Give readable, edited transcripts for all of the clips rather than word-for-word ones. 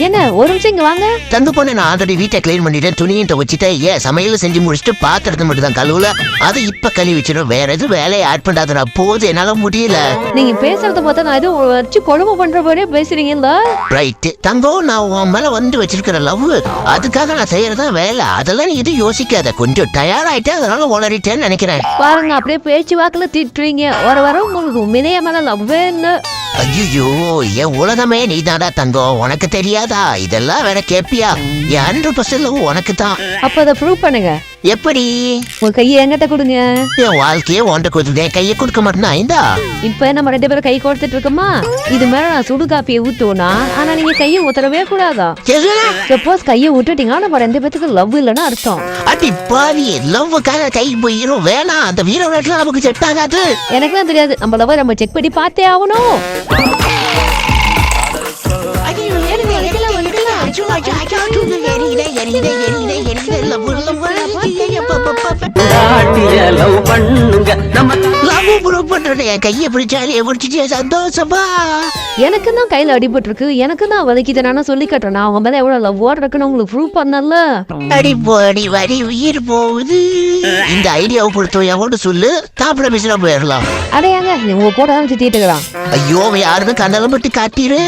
என்ன ஒரு நிமிஷம் இங்க வாங்க. தந்து பொண்ணு நான் ஆல்ரெடி வீட்டை கிளீன் பண்ணிட்டேன், துணியும் துவச்சிட்டேன். ஏன் சமையல் செஞ்சு முடிச்சுட்டு பாத்திரத்தை மட்டும் தான் கழுவுல. அது இப்ப கழுவி வச்சிடும். வேற எதுவும் வேலையை ஆட் பண்ணாத போது என்னால முடியல. நீங்க பேசுறத பார்த்தா நான் எதுவும் வச்சு கொழும்பு பண்ற போதே பேசுறீங்கல்ல. ரைட்டு தங்கம், நான் உன் மேல வந்து வச்சிருக்கிற லவ், அதுக்காக நான் செய்யறதா வேலை. அதெல்லாம் நீ எதுவும் யோசிக்காத. கொஞ்சம் டயர்ட் ஆயிட்டேன், அதனால உளறிட்டேன்னு நினைக்கிறேன். பாருங்க அப்படியே பேச்சு வாக்குல திட்டுறீங்க. வர உங்களுக்கு உண்மையிலேயே மேல லவ்வே இல்ல. ஐயோ, என் உலகமே நீ தாடா தங்கம், உனக்கு தெரியாதா? இதெல்லாம் வேற கேப்பியா? 100% லவ் உனக்கு தான். அப்ப அதை ப்ரூவ் பண்ணுங்க. எப்படி? உங்க கையை என்கிட்ட கொடுங்க. என் வாழ்க்கையே உன்கிட்ட கொடுத்துட்டேன், கையை கொடுக்க மாட்டேனா? இந்தா. இப்ப நம்ம 2 பேரும் கை கொடுத்துட்டு இருக்கோமா? இது மேல நான் சுடு காப்பியை ஊத்துவனா? ஆனா நீங்க கையை ஊத்தரவே கூடாதா? சப்போஸ் கையை விட்டுட்டீங்கன்னா நம்ம 2 பேத்துக்கு லவ் இல்லைன்னு அர்த்தம். அடி பாவி, லவ்வுக்காக கை போயிரும். வேணாம், அந்த வீர விளையாட்டுல நமக்கு செட் ஆகாது. எனக்குலாம் தெரியாது, நம்ம லவ் நம்ம செக் பண்ணி பார்த்தே ஆகணும். கையை பிடிச்சாலே சந்தோஷமா. எனக்கு தான் கையில அடிபட்டு இருக்கு, எனக்கு தான் வலிக்குது. நானும் சொல்லி கட்டுறேன், அவங்க மேல எவ்வளவு லவ் இருக்குன்னு உங்களுக்கு ப்ரூவ் பண்ணல. அடி போடி வரி உயிர் போகுது. இந்த ஐடியாவை பொறுத்த எவ்வளவு சொல்லு, தாப்பட பேசினா போயிடலாம். அடையாங்க உங்க கூட தான் திட்டிட்டுக்கிறான். ஐயோ, யாருன்னு கண்ணால மட்டும் காட்டிரு.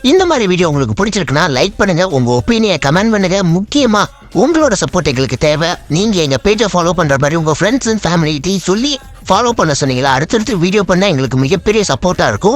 இந்த மாதிரி வீடியோ உங்களுக்கு பிடிச்சிருக்குன்னா லைக் பண்ணுங்க, உங்க ஒப்பீனியனை கமெண்ட் பண்ணுங்க. முக்கியமா உங்களோட சப்போர்ட் எங்களுக்கு தேவை. நீங்க எங்க பேஜை ஃபாலோ பண்ற மாதிரி உங்க ஃப்ரெண்ட்ஸ் அண்ட் ஃபேமிலிட்டி சொல்லி ஃபாலோ பண்ண சொன்னீங்களா? அடுத்தடுத்து வீடியோ பண்ணா எங்களுக்கு மிகப்பெரிய சப்போர்ட்டா இருக்கும்.